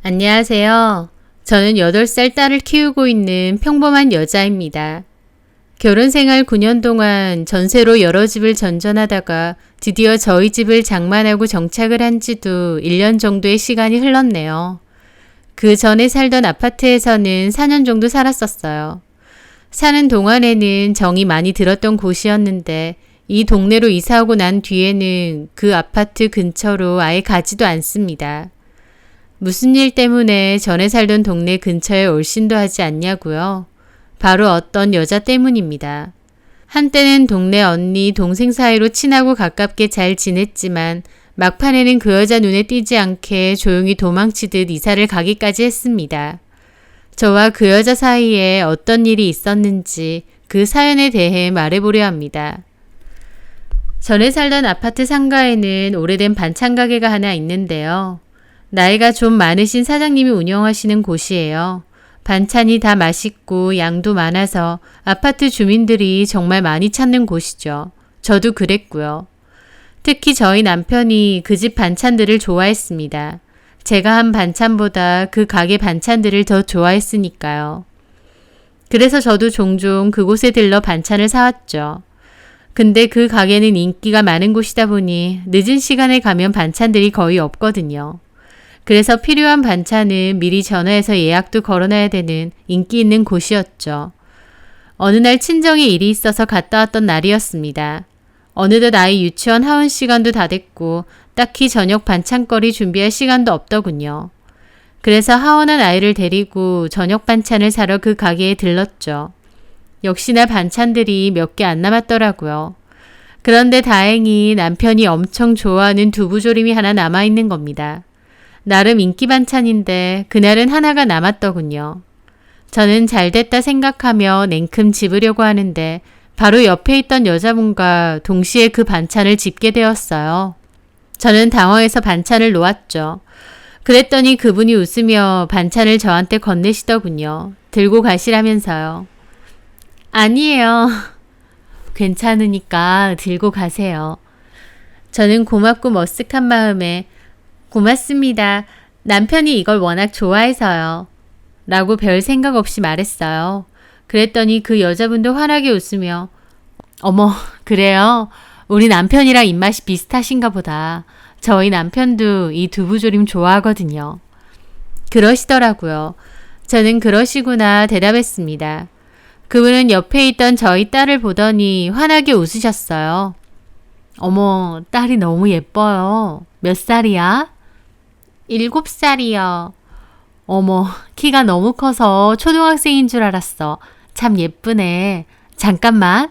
안녕하세요. 저는 8살 딸을 키우고 있는 평범한 여자입니다. 결혼 생활 9년 동안 전세로 여러 집을 전전하다가 드디어 저희 집을 장만하고 정착을 한 지도 1년 정도의 시간이 흘렀네요. 그 전에 살던 아파트에서는 4년 정도 살았었어요. 사는 동안에는 정이 많이 들었던 곳이었는데 이 동네로 이사하고 난 뒤에는 그 아파트 근처로 아예 가지도 않습니다. 무슨 일 때문에 전에 살던 동네 근처에 올신도 하지 않냐고요? 바로 어떤 여자 때문입니다. 한때는 동네 언니, 동생 사이로 친하고 가깝게 잘 지냈지만 막판에는 그 여자 눈에 띄지 않게 조용히 도망치듯 이사를 가기까지 했습니다. 저와 그 여자 사이에 어떤 일이 있었는지 그 사연에 대해 말해보려 합니다. 전에 살던 아파트 상가에는 오래된 반찬 가게가 하나 있는데요. 나이가 좀 많으신 사장님이 운영하시는 곳이에요. 반찬이 다 맛있고 양도 많아서 아파트 주민들이 정말 많이 찾는 곳이죠. 저도 그랬고요. 특히 저희 남편이 그 집 반찬들을 좋아했습니다. 제가 한 반찬보다 그 가게 반찬들을 더 좋아했으니까요. 그래서 저도 종종 그곳에 들러 반찬을 사왔죠. 근데 그 가게는 인기가 많은 곳이다 보니 늦은 시간에 가면 반찬들이 거의 없거든요. 그래서 필요한 반찬은 미리 전화해서 예약도 걸어놔야 되는 인기 있는 곳이었죠. 어느 날 친정에 일이 있어서 갔다 왔던 날이었습니다. 어느덧 아이 유치원 하원 시간도 다 됐고 딱히 저녁 반찬거리 준비할 시간도 없더군요. 그래서 하원한 아이를 데리고 저녁 반찬을 사러 그 가게에 들렀죠. 역시나 반찬들이 몇 개 안 남았더라고요. 그런데 다행히 남편이 엄청 좋아하는 두부조림이 하나 남아있는 겁니다. 나름 인기 반찬인데 그날은 하나가 남았더군요. 저는 잘됐다 생각하며 냉큼 집으려고 하는데 바로 옆에 있던 여자분과 동시에 그 반찬을 집게 되었어요. 저는 당황해서 반찬을 놓았죠. 그랬더니 그분이 웃으며 반찬을 저한테 건네시더군요. 들고 가시라면서요. 아니에요. 괜찮으니까 들고 가세요. 저는 고맙고 머쓱한 마음에 고맙습니다. 남편이 이걸 워낙 좋아해서요. 라고 별 생각 없이 말했어요. 그랬더니 그 여자분도 환하게 웃으며 어머, 그래요? 우리 남편이랑 입맛이 비슷하신가 보다. 저희 남편도 이 두부조림 좋아하거든요. 그러시더라고요. 저는 그러시구나 대답했습니다. 그분은 옆에 있던 저희 딸을 보더니 환하게 웃으셨어요. 어머, 딸이 너무 예뻐요. 몇 살이야? 7살이요. 어머, 키가 너무 커서 초등학생인 줄 알았어. 참 예쁘네. 잠깐만.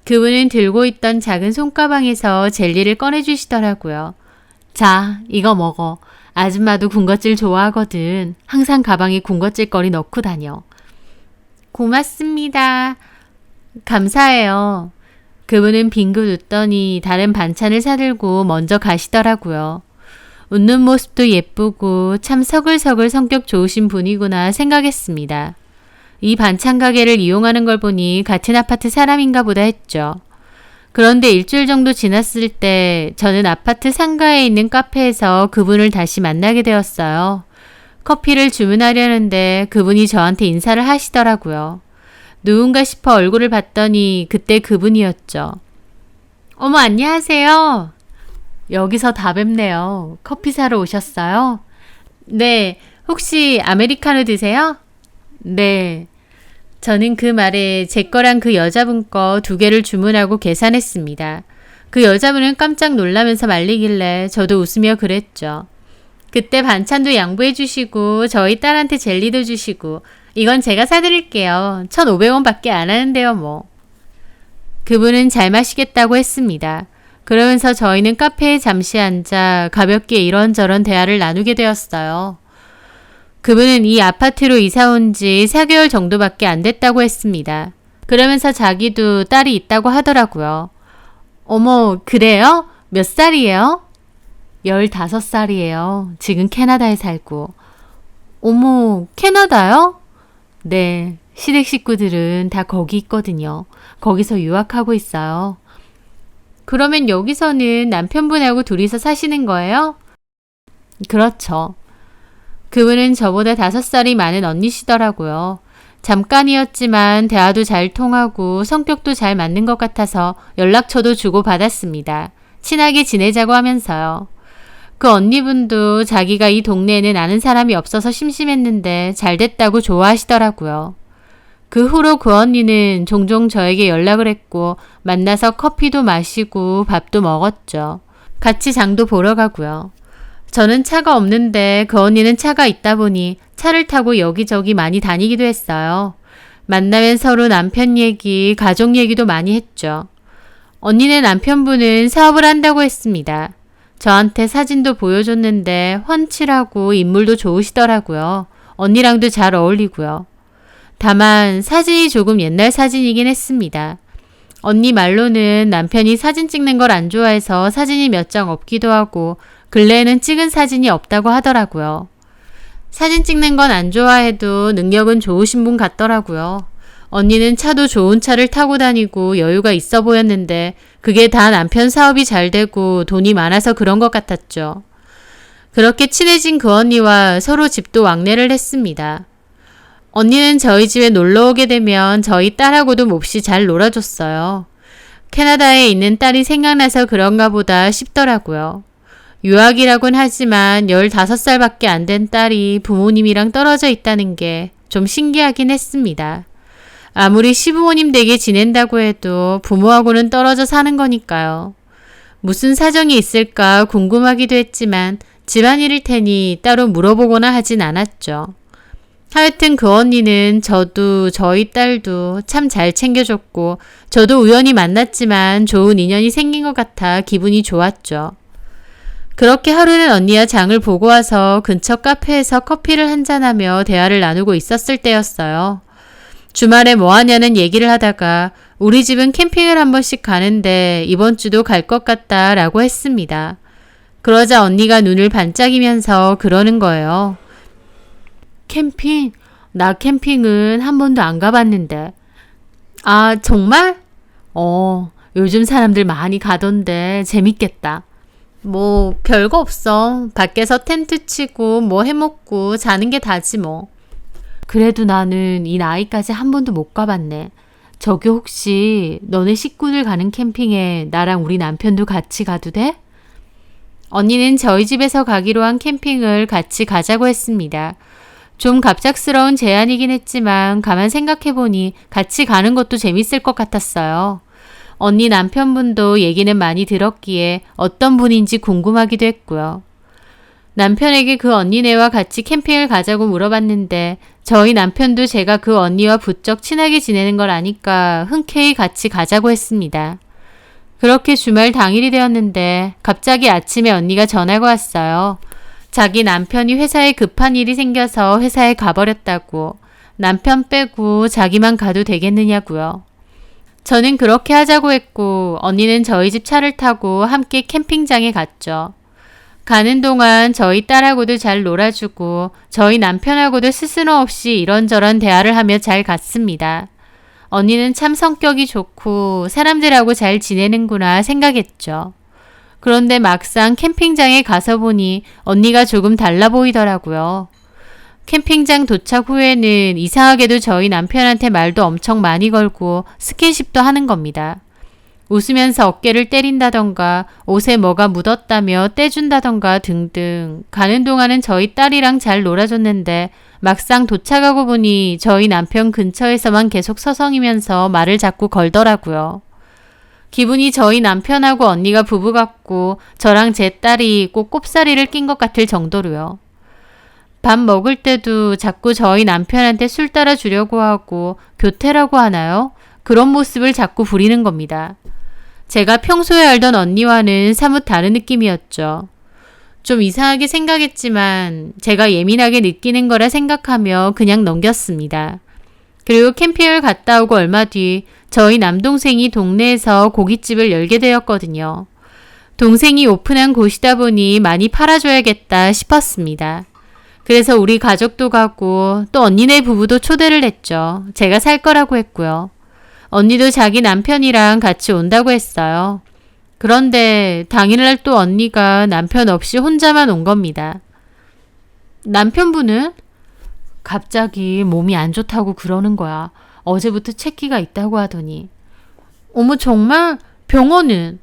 그분은 들고 있던 작은 손가방에서 젤리를 꺼내주시더라고요. 자, 이거 먹어. 아줌마도 군것질 좋아하거든. 항상 가방에 군것질거리 넣고 다녀. 고맙습니다. 감사해요. 그분은 빙긋 웃더니 다른 반찬을 사들고 먼저 가시더라고요. 웃는 모습도 예쁘고 참 서글서글 성격 좋으신 분이구나 생각했습니다. 이 반찬 가게를 이용하는 걸 보니 같은 아파트 사람인가 보다 했죠. 그런데 일주일 정도 지났을 때 저는 아파트 상가에 있는 카페에서 그분을 다시 만나게 되었어요. 커피를 주문하려는데 그분이 저한테 인사를 하시더라고요. 누군가 싶어 얼굴을 봤더니 그때 그분이었죠. 어머, 안녕하세요. 여기서 다 뵙네요. 커피 사러 오셨어요? 네. 혹시 아메리카노 드세요? 네. 저는 그 말에 제 거랑 그 여자분 거 2개를 주문하고 계산했습니다. 그 여자분은 깜짝 놀라면서 말리길래 저도 웃으며 그랬죠. 그때 반찬도 양보해 주시고 저희 딸한테 젤리도 주시고 이건 제가 사드릴게요. 1,500원 밖에 안 하는데요 뭐. 그분은 잘 마시겠다고 했습니다. 그러면서 저희는 카페에 잠시 앉아 가볍게 이런저런 대화를 나누게 되었어요. 그분은 이 아파트로 이사 온 지 4개월 정도밖에 안 됐다고 했습니다. 그러면서 자기도 딸이 있다고 하더라고요. 어머, 그래요? 몇 살이에요? 15살이에요. 지금 캐나다에 살고. 어머, 캐나다요? 네, 시댁 식구들은 다 거기 있거든요. 거기서 유학하고 있어요. 그러면 여기서는 남편분하고 둘이서 사시는 거예요? 그렇죠. 그분은 저보다 5살이 많은 언니시더라고요. 잠깐이었지만 대화도 잘 통하고 성격도 잘 맞는 것 같아서 연락처도 주고받았습니다. 친하게 지내자고 하면서요. 그 언니분도 자기가 이 동네에는 아는 사람이 없어서 심심했는데 잘 됐다고 좋아하시더라고요. 그 후로 그 언니는 종종 저에게 연락을 했고 만나서 커피도 마시고 밥도 먹었죠. 같이 장도 보러 가고요. 저는 차가 없는데 그 언니는 차가 있다 보니 차를 타고 여기저기 많이 다니기도 했어요. 만나면 서로 남편 얘기, 가족 얘기도 많이 했죠. 언니네 남편분은 사업을 한다고 했습니다. 저한테 사진도 보여줬는데 훤칠하고 인물도 좋으시더라고요. 언니랑도 잘 어울리고요. 다만 사진이 조금 옛날 사진이긴 했습니다. 언니 말로는 남편이 사진 찍는 걸 안 좋아해서 사진이 몇 장 없기도 하고 근래에는 찍은 사진이 없다고 하더라고요. 사진 찍는 건 안 좋아해도 능력은 좋으신 분 같더라고요. 언니는 차도 좋은 차를 타고 다니고 여유가 있어 보였는데 그게 다 남편 사업이 잘 되고 돈이 많아서 그런 것 같았죠. 그렇게 친해진 그 언니와 서로 집도 왕래를 했습니다. 언니는 저희 집에 놀러 오게 되면 저희 딸하고도 몹시 잘 놀아줬어요. 캐나다에 있는 딸이 생각나서 그런가 보다 싶더라고요. 유학이라곤 하지만 15살밖에 안 된 딸이 부모님이랑 떨어져 있다는 게 좀 신기하긴 했습니다. 아무리 시부모님 댁에 지낸다고 해도 부모하고는 떨어져 사는 거니까요. 무슨 사정이 있을까 궁금하기도 했지만 집안일일 테니 따로 물어보거나 하진 않았죠. 하여튼 그 언니는 저도 저희 딸도 참 잘 챙겨줬고 저도 우연히 만났지만 좋은 인연이 생긴 것 같아 기분이 좋았죠. 그렇게 하루는 언니와 장을 보고 와서 근처 카페에서 커피를 한잔하며 대화를 나누고 있었을 때였어요. 주말에 뭐 하냐는 얘기를 하다가 우리 집은 캠핑을 한 번씩 가는데 이번 주도 갈 것 같다 라고 했습니다. 그러자 언니가 눈을 반짝이면서 그러는 거예요. 캠핑? 나 캠핑은 한 번도 안 가봤는데. 아, 정말? 요즘 사람들 많이 가던데 재밌겠다. 뭐 별거 없어. 밖에서 텐트 치고 뭐 해먹고 자는 게 다지 뭐. 그래도 나는 이 나이까지 한 번도 못 가봤네. 저기 혹시 너네 식구들 가는 캠핑에 나랑 우리 남편도 같이 가도 돼? 언니는 저희 집에서 가기로 한 캠핑을 같이 가자고 했습니다. 좀 갑작스러운 제안이긴 했지만 가만 생각해보니 같이 가는 것도 재밌을 것 같았어요. 언니 남편분도 얘기는 많이 들었기에 어떤 분인지 궁금하기도 했고요. 남편에게 그 언니네와 같이 캠핑을 가자고 물어봤는데 저희 남편도 제가 그 언니와 부쩍 친하게 지내는 걸 아니까 흔쾌히 같이 가자고 했습니다. 그렇게 주말 당일이 되었는데 갑자기 아침에 언니가 전화가 왔어요. 자기 남편이 회사에 급한 일이 생겨서 회사에 가버렸다고. 남편 빼고 자기만 가도 되겠느냐고요. 저는 그렇게 하자고 했고 언니는 저희 집 차를 타고 함께 캠핑장에 갔죠. 가는 동안 저희 딸하고도 잘 놀아주고 저희 남편하고도 스스럼없이 이런저런 대화를 하며 잘 갔습니다. 언니는 참 성격이 좋고 사람들하고 잘 지내는구나 생각했죠. 그런데 막상 캠핑장에 가서 보니 언니가 조금 달라 보이더라고요. 캠핑장 도착 후에는 이상하게도 저희 남편한테 말도 엄청 많이 걸고 스킨십도 하는 겁니다. 웃으면서 어깨를 때린다던가 옷에 뭐가 묻었다며 떼준다던가 등등 가는 동안은 저희 딸이랑 잘 놀아줬는데 막상 도착하고 보니 저희 남편 근처에서만 계속 서성이면서 말을 자꾸 걸더라고요. 기분이 저희 남편하고 언니가 부부 같고 저랑 제 딸이 꼭 꼽사리를 낀 것 같을 정도로요. 밥 먹을 때도 자꾸 저희 남편한테 술 따라 주려고 하고 교태라고 하나요? 그런 모습을 자꾸 부리는 겁니다. 제가 평소에 알던 언니와는 사뭇 다른 느낌이었죠. 좀 이상하게 생각했지만 제가 예민하게 느끼는 거라 생각하며 그냥 넘겼습니다. 그리고 캠핑을 갔다 오고 얼마 뒤 저희 남동생이 동네에서 고깃집을 열게 되었거든요. 동생이 오픈한 곳이다 보니 많이 팔아줘야겠다 싶었습니다. 그래서 우리 가족도 가고 또 언니네 부부도 초대를 했죠. 제가 살 거라고 했고요. 언니도 자기 남편이랑 같이 온다고 했어요. 그런데 당일날 또 언니가 남편 없이 혼자만 온 겁니다. 남편분은? 갑자기 몸이 안 좋다고 그러는 거야. 어제부터 체기가 있다고 하더니. 어머, 정말? 병원은?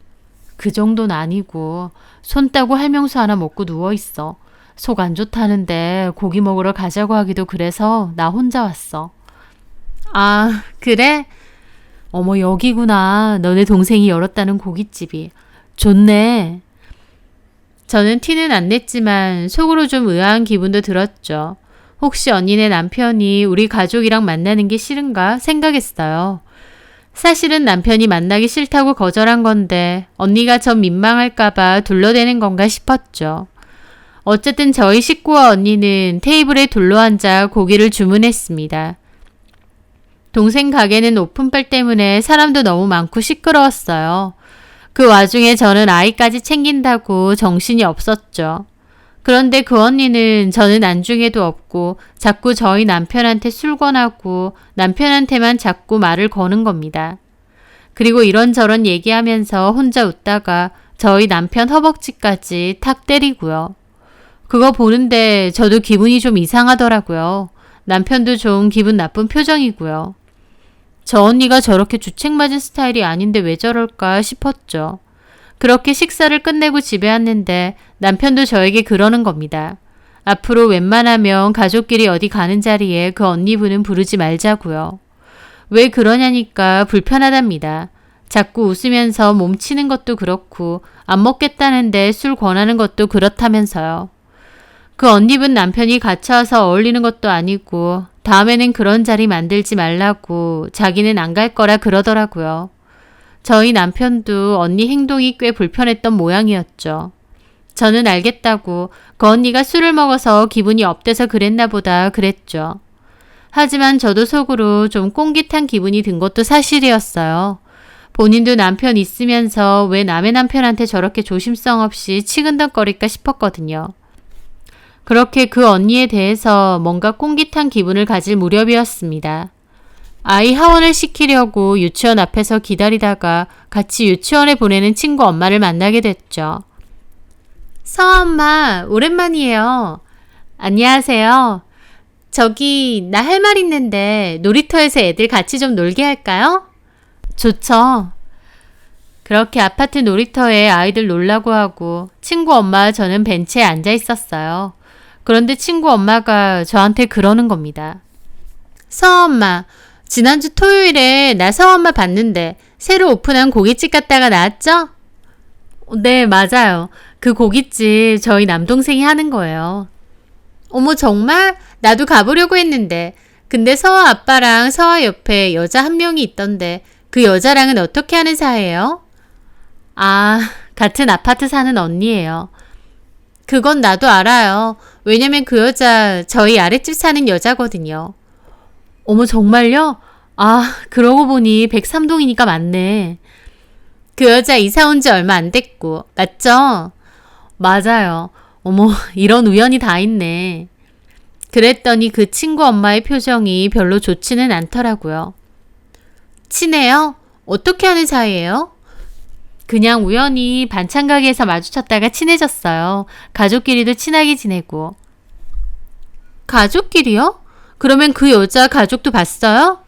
그 정도는 아니고 손 따고 할명수 하나 먹고 누워있어. 속 안 좋다는데 고기 먹으러 가자고 하기도 그래서 나 혼자 왔어. 아, 그래? 어머, 여기구나. 너네 동생이 열었다는 고깃집이. 좋네. 저는 티는 안 냈지만 속으로 좀 의아한 기분도 들었죠. 혹시 언니네 남편이 우리 가족이랑 만나는 게 싫은가 생각했어요. 사실은 남편이 만나기 싫다고 거절한 건데 언니가 전 민망할까봐 둘러대는 건가 싶었죠. 어쨌든 저희 식구와 언니는 테이블에 둘러앉아 고기를 주문했습니다. 동생 가게는 오픈빨 때문에 사람도 너무 많고 시끄러웠어요. 그 와중에 저는 아이까지 챙긴다고 정신이 없었죠. 그런데 그 언니는 저는 안중에도 없고 자꾸 저희 남편한테 술 권하고 남편한테만 자꾸 말을 거는 겁니다. 그리고 이런저런 얘기하면서 혼자 웃다가 저희 남편 허벅지까지 탁 때리고요. 그거 보는데 저도 기분이 좀 이상하더라고요. 남편도 좀 기분 나쁜 표정이고요. 저 언니가 저렇게 주책맞은 스타일이 아닌데 왜 저럴까 싶었죠. 그렇게 식사를 끝내고 집에 왔는데 남편도 저에게 그러는 겁니다. 앞으로 웬만하면 가족끼리 어디 가는 자리에 그 언니분은 부르지 말자고요. 왜 그러냐니까 불편하답니다. 자꾸 웃으면서 몸치는 것도 그렇고 안 먹겠다는데 술 권하는 것도 그렇다면서요. 그 언니분 남편이 같이 와서 어울리는 것도 아니고 다음에는 그런 자리 만들지 말라고 자기는 안 갈 거라 그러더라고요. 저희 남편도 언니 행동이 꽤 불편했던 모양이었죠. 저는 알겠다고 그 언니가 술을 먹어서 기분이 업돼서 그랬나 보다 그랬죠. 하지만 저도 속으로 좀 꽁깃한 기분이 든 것도 사실이었어요. 본인도 남편 있으면서 왜 남의 남편한테 저렇게 조심성 없이 치근덕거릴까 싶었거든요. 그렇게 그 언니에 대해서 뭔가 꽁깃한 기분을 가질 무렵이었습니다. 아이 하원을 시키려고 유치원 앞에서 기다리다가 같이 유치원에 보내는 친구 엄마를 만나게 됐죠. 서아 엄마, 오랜만이에요. 안녕하세요. 저기 나 할 말 있는데 놀이터에서 애들 같이 좀 놀게 할까요? 좋죠. 그렇게 아파트 놀이터에 아이들 놀라고 하고 친구 엄마와 저는 벤치에 앉아 있었어요. 그런데 친구 엄마가 저한테 그러는 겁니다. 서아 엄마, 지난주 토요일에 나 서아 엄마 봤는데 새로 오픈한 고깃집 갔다가 나왔죠? 네, 맞아요. 그 고깃집 저희 남동생이 하는 거예요. 어머, 정말? 나도 가보려고 했는데. 근데 서아 아빠랑 서아 옆에 여자 한 명이 있던데 그 여자랑은 어떻게 하는 사이예요? 아, 같은 아파트 사는 언니예요. 그건 나도 알아요. 왜냐면 그 여자 저희 아랫집 사는 여자거든요. 어머, 정말요? 아, 그러고 보니 103동이니까 맞네. 그 여자 이사 온 지 얼마 안 됐고, 맞죠? 맞아요. 어머, 이런 우연이 다 있네. 그랬더니 그 친구 엄마의 표정이 별로 좋지는 않더라고요. 친해요? 어떻게 하는 사이예요? 그냥 우연히 반찬 가게에서 마주쳤다가 친해졌어요. 가족끼리도 친하게 지내고. 가족끼리요? 그러면 그 여자 가족도 봤어요?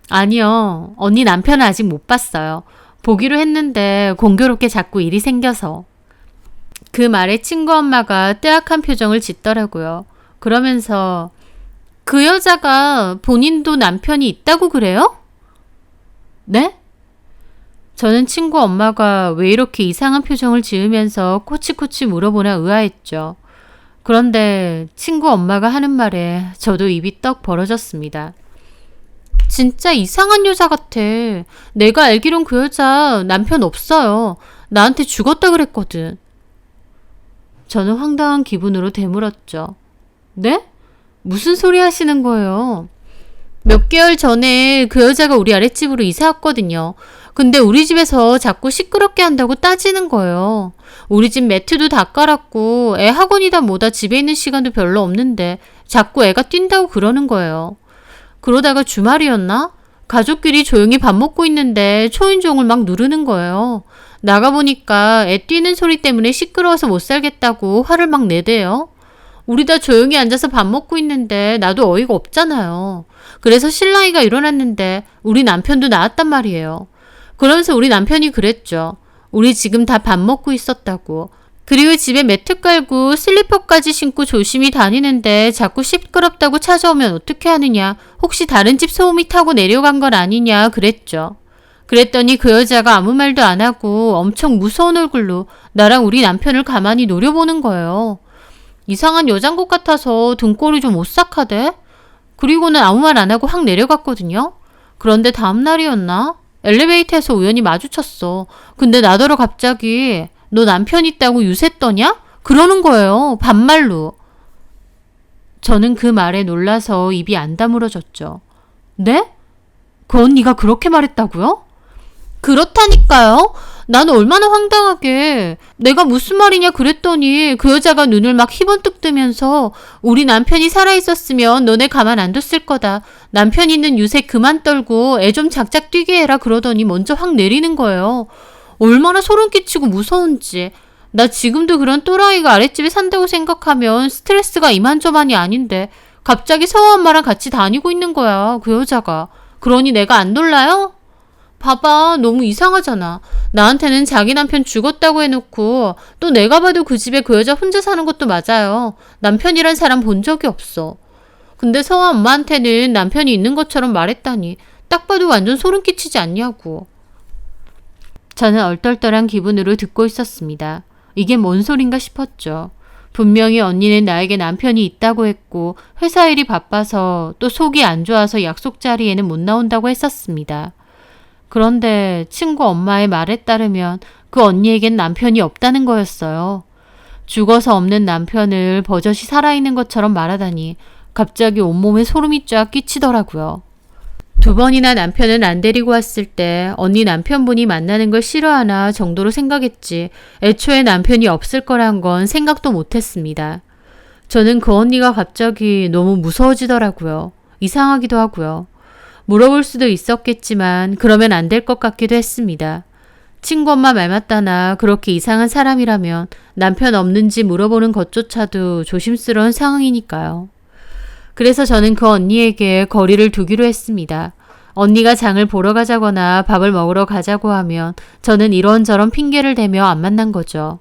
아니요. 언니 남편은 아직 못 봤어요. 보기로 했는데 공교롭게 자꾸 일이 생겨서. 그 말에 친구 엄마가 뜨악한 표정을 짓더라고요. 그러면서 그 여자가 본인도 남편이 있다고 그래요? 네? 저는 친구 엄마가 왜 이렇게 이상한 표정을 지으면서 코치코치 물어보나 의아했죠. 그런데 친구 엄마가 하는 말에 저도 입이 떡 벌어졌습니다. 진짜 이상한 여자 같아. 내가 알기론 그 여자 남편 없어요. 나한테 죽었다 그랬거든. 저는 황당한 기분으로 되물었죠. 네? 무슨 소리 하시는 거예요? 몇 개월 전에 그 여자가 우리 아랫집으로 이사 왔거든요. 근데 우리 집에서 자꾸 시끄럽게 한다고 따지는 거예요. 우리 집 매트도 다 깔았고 애 학원이다 뭐다 집에 있는 시간도 별로 없는데 자꾸 애가 뛴다고 그러는 거예요. 그러다가 주말이었나? 가족끼리 조용히 밥 먹고 있는데 초인종을 막 누르는 거예요. 나가보니까 애 뛰는 소리 때문에 시끄러워서 못 살겠다고 화를 막 내대요. 우리 다 조용히 앉아서 밥 먹고 있는데 나도 어이가 없잖아요. 그래서 실랑이가 일어났는데 우리 남편도 나왔단 말이에요. 그러면서 우리 남편이 그랬죠. 우리 지금 다 밥 먹고 있었다고. 그리고 집에 매트 깔고 슬리퍼까지 신고 조심히 다니는데 자꾸 시끄럽다고 찾아오면 어떻게 하느냐. 혹시 다른 집 소음이 타고 내려간 건 아니냐 그랬죠. 그랬더니 그 여자가 아무 말도 안 하고 엄청 무서운 얼굴로 나랑 우리 남편을 가만히 노려보는 거예요. 이상한 여잔 것 같아서 등골이 좀 오싹하대. 그리고는 아무 말 안 하고 확 내려갔거든요. 그런데 다음 날이었나? 엘리베이터에서 우연히 마주쳤어. 근데 나더러 갑자기 너 남편 있다고 유세 떠냐? 그러는 거예요. 반말로. 저는 그 말에 놀라서 입이 안 다물어졌죠. 네? 그 언니가 그렇게 말했다고요? 그렇다니까요. 난 얼마나 황당하게 내가 무슨 말이냐 그랬더니 그 여자가 눈을 막 희번뜩 뜨면서 우리 남편이 살아있었으면 너네 가만 안 뒀을 거다. 남편 있는 유세 그만 떨고 애 좀 작작 뛰게 해라 그러더니 먼저 확 내리는 거예요. 얼마나 소름 끼치고 무서운지. 나 지금도 그런 또라이가 아랫집에 산다고 생각하면 스트레스가 이만저만이 아닌데 갑자기 서우 엄마랑 같이 다니고 있는 거야 그 여자가. 그러니 내가 안 놀라요? 봐봐, 너무 이상하잖아. 나한테는 자기 남편 죽었다고 해놓고 또 내가 봐도 그 집에 그 여자 혼자 사는 것도 맞아요. 남편이란 사람 본 적이 없어. 근데 서아 엄마한테는 남편이 있는 것처럼 말했다니 딱 봐도 완전 소름 끼치지 않냐고. 저는 얼떨떨한 기분으로 듣고 있었습니다. 이게 뭔 소린가 싶었죠. 분명히 언니는 나에게 남편이 있다고 했고 회사 일이 바빠서 또 속이 안 좋아서 약속 자리에는 못 나온다고 했었습니다. 그런데 친구 엄마의 말에 따르면 그 언니에겐 남편이 없다는 거였어요. 죽어서 없는 남편을 버젓이 살아있는 것처럼 말하다니 갑자기 온몸에 소름이 쫙 끼치더라고요. 2번이나 남편을 안 데리고 왔을 때 언니 남편분이 만나는 걸 싫어하나 정도로 생각했지 애초에 남편이 없을 거란 건 생각도 못했습니다. 저는 그 언니가 갑자기 너무 무서워지더라고요. 이상하기도 하고요. 물어볼 수도 있었겠지만 그러면 안 될 것 같기도 했습니다. 친구 엄마 말 맞다나 그렇게 이상한 사람이라면 남편 없는지 물어보는 것조차도 조심스러운 상황이니까요. 그래서 저는 그 언니에게 거리를 두기로 했습니다. 언니가 장을 보러 가자거나 밥을 먹으러 가자고 하면 저는 이런저런 핑계를 대며 안 만난 거죠.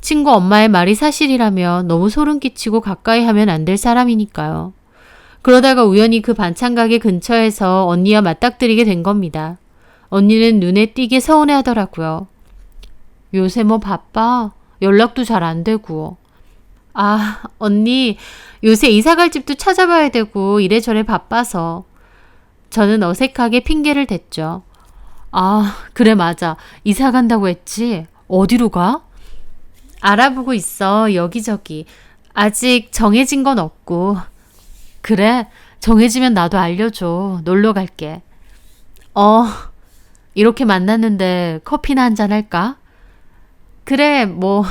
친구 엄마의 말이 사실이라면 너무 소름 끼치고 가까이 하면 안 될 사람이니까요. 그러다가 우연히 그 반찬 가게 근처에서 언니와 맞닥뜨리게 된 겁니다. 언니는 눈에 띄게 서운해 하더라고요. 요새 뭐 바빠? 연락도 잘 안 되고. 아, 언니, 요새 이사갈 집도 찾아봐야 되고 이래저래 바빠서. 저는 어색하게 핑계를 댔죠. 아, 그래 맞아. 이사 간다고 했지? 어디로 가? 알아보고 있어, 여기저기. 아직 정해진 건 없고. 그래, 정해지면 나도 알려줘. 놀러 갈게. 이렇게 만났는데 커피나 한잔 할까? 그래, 뭐.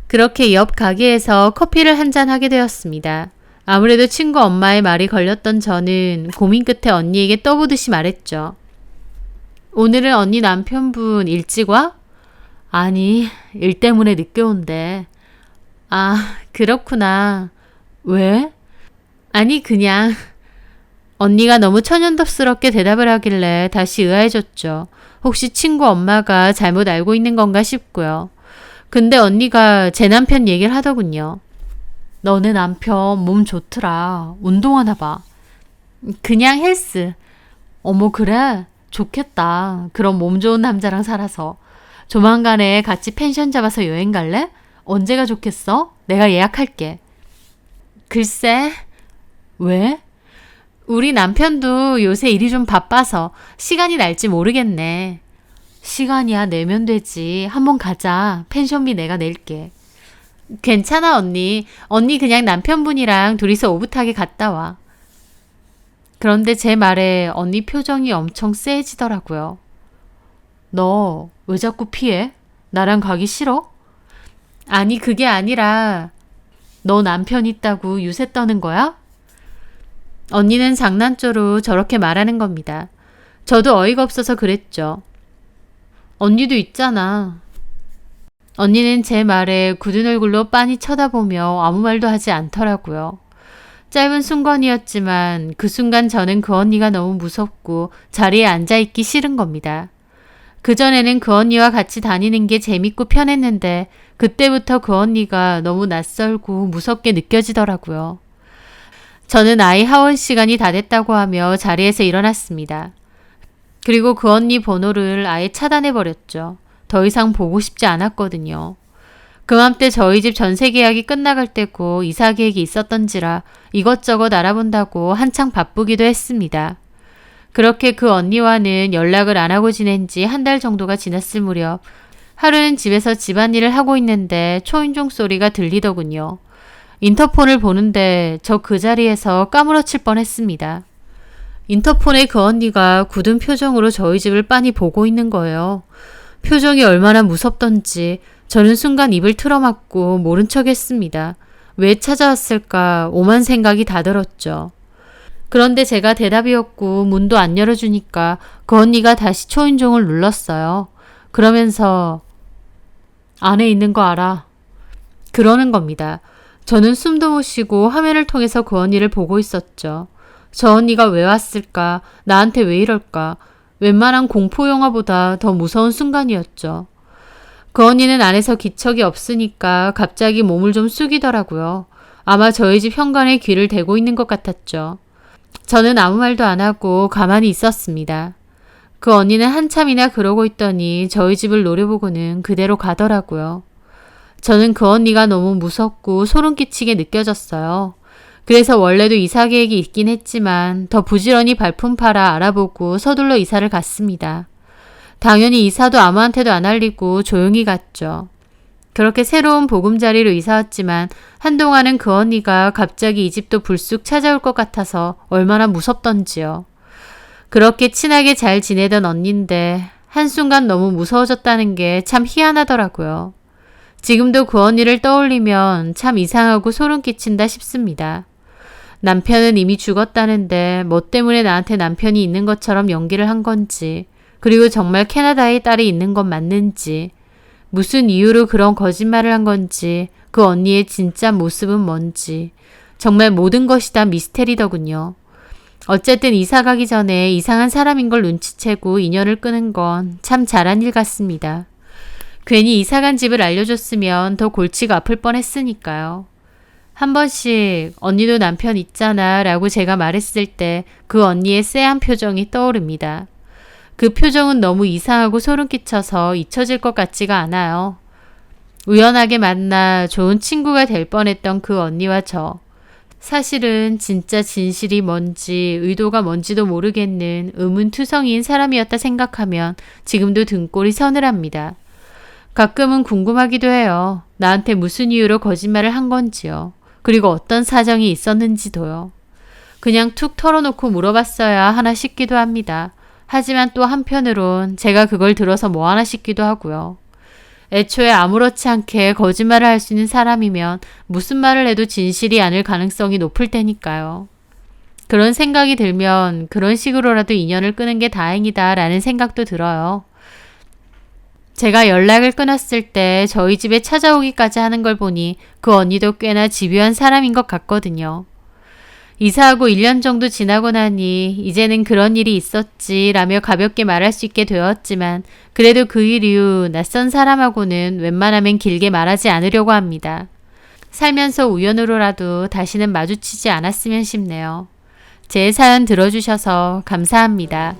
그렇게 옆 가게에서 커피를 한잔 하게 되었습니다. 아무래도 친구 엄마의 말이 걸렸던 저는 고민 끝에 언니에게 떠보듯이 말했죠. 오늘은 언니 남편분 일찍 와? 아니, 일 때문에 늦게 온대. 아, 그렇구나. 왜? 아니, 그냥. 언니가 너무 천연덕스럽게 대답을 하길래 다시 의아해졌죠. 혹시 친구 엄마가 잘못 알고 있는 건가 싶고요. 근데 언니가 제 남편 얘기를 하더군요. 너네 남편 몸 좋더라. 운동하나 봐. 그냥 헬스. 어머 그래? 좋겠다. 그럼 몸 좋은 남자랑 살아서. 조만간에 같이 펜션 잡아서 여행 갈래? 언제가 좋겠어? 내가 예약할게. 글쎄. 왜? 우리 남편도 요새 일이 좀 바빠서 시간이 날지 모르겠네. 시간이야 내면 되지. 한번 가자. 펜션비 내가 낼게. 괜찮아 언니. 언니 그냥 남편분이랑 둘이서 오붓하게 갔다 와. 그런데 제 말에 언니 표정이 엄청 쎄해지더라고요. 너 왜 자꾸 피해? 나랑 가기 싫어? 아니 그게 아니라 너 남편 있다고 유세 떠는 거야? 언니는 장난조로 저렇게 말하는 겁니다. 저도 어이가 없어서 그랬죠. 언니도 있잖아. 언니는 제 말에 굳은 얼굴로 빤히 쳐다보며 아무 말도 하지 않더라고요. 짧은 순간이었지만 그 순간 저는 그 언니가 너무 무섭고 자리에 앉아있기 싫은 겁니다. 그전에는 그 언니와 같이 다니는 게 재밌고 편했는데 그때부터 그 언니가 너무 낯설고 무섭게 느껴지더라고요. 저는 아이 하원 시간이 다 됐다고 하며 자리에서 일어났습니다. 그리고 그 언니 번호를 아예 차단해버렸죠. 더 이상 보고 싶지 않았거든요. 그맘때 저희 집 전세 계약이 끝나갈 때고 이사 계획이 있었던지라 이것저것 알아본다고 한창 바쁘기도 했습니다. 그렇게 그 언니와는 연락을 안 하고 지낸 지 한 달 정도가 지났을 무렵 하루는 집에서 집안일을 하고 있는데 초인종 소리가 들리더군요. 인터폰을 보는데 저 그 자리에서 까무러칠 뻔했습니다. 인터폰에 그 언니가 굳은 표정으로 저희 집을 빤히 보고 있는 거예요. 표정이 얼마나 무섭던지 저는 순간 입을 틀어막고 모른 척 했습니다. 왜 찾아왔을까 오만 생각이 다 들었죠. 그런데 제가 대답이 없고 문도 안 열어주니까 그 언니가 다시 초인종을 눌렀어요. 그러면서 안에 있는 거 알아. 그러는 겁니다. 저는 숨도 못 쉬고 화면을 통해서 그 언니를 보고 있었죠. 저 언니가 왜 왔을까? 나한테 왜 이럴까? 웬만한 공포영화보다 더 무서운 순간이었죠. 그 언니는 안에서 기척이 없으니까 갑자기 몸을 좀 숙이더라고요. 아마 저희 집 현관에 귀를 대고 있는 것 같았죠. 저는 아무 말도 안 하고 가만히 있었습니다. 그 언니는 한참이나 그러고 있더니 저희 집을 노려보고는 그대로 가더라고요. 저는 그 언니가 너무 무섭고 소름 끼치게 느껴졌어요. 그래서 원래도 이사 계획이 있긴 했지만 더 부지런히 발품 팔아 알아보고 서둘러 이사를 갔습니다. 당연히 이사도 아무한테도 안 알리고 조용히 갔죠. 그렇게 새로운 보금자리로 이사 왔지만 한동안은 그 언니가 갑자기 이 집도 불쑥 찾아올 것 같아서 얼마나 무섭던지요. 그렇게 친하게 잘 지내던 언니인데 한순간 너무 무서워졌다는 게 참 희한하더라고요. 지금도 그 언니를 떠올리면 참 이상하고 소름 끼친다 싶습니다. 남편은 이미 죽었다는데 뭐 때문에 나한테 남편이 있는 것처럼 연기를 한 건지, 그리고 정말 캐나다에 딸이 있는 건 맞는지, 무슨 이유로 그런 거짓말을 한 건지, 그 언니의 진짜 모습은 뭔지, 정말 모든 것이 다 미스테리더군요. 어쨌든 이사 가기 전에 이상한 사람인 걸 눈치채고 인연을 끄는 건 참 잘한 일 같습니다. 괜히 이사 간 집을 알려줬으면 더 골치가 아플 뻔했으니까요. 한 번씩 언니도 남편 있잖아 라고 제가 말했을 때 그 언니의 쎄한 표정이 떠오릅니다. 그 표정은 너무 이상하고 소름 끼쳐서 잊혀질 것 같지가 않아요. 우연하게 만나 좋은 친구가 될 뻔했던 그 언니와 저. 사실은 진짜 진실이 뭔지 의도가 뭔지도 모르겠는 의문투성이인 사람이었다 생각하면 지금도 등골이 서늘합니다. 가끔은 궁금하기도 해요. 나한테 무슨 이유로 거짓말을 한 건지요. 그리고 어떤 사정이 있었는지도요. 그냥 툭 털어놓고 물어봤어야 하나 싶기도 합니다. 하지만 또 한편으론 제가 그걸 들어서 뭐 하나 싶기도 하고요. 애초에 아무렇지 않게 거짓말을 할 수 있는 사람이면 무슨 말을 해도 진실이 아닐 가능성이 높을 테니까요. 그런 생각이 들면 그런 식으로라도 인연을 끄는 게 다행이다 라는 생각도 들어요. 제가 연락을 끊었을 때 저희 집에 찾아오기까지 하는 걸 보니 그 언니도 꽤나 집요한 사람인 것 같거든요. 이사하고 1년 정도 지나고 나니 이제는 그런 일이 있었지 라며 가볍게 말할 수 있게 되었지만 그래도 그 일 이후 낯선 사람하고는 웬만하면 길게 말하지 않으려고 합니다. 살면서 우연으로라도 다시는 마주치지 않았으면 싶네요. 제 사연 들어주셔서 감사합니다.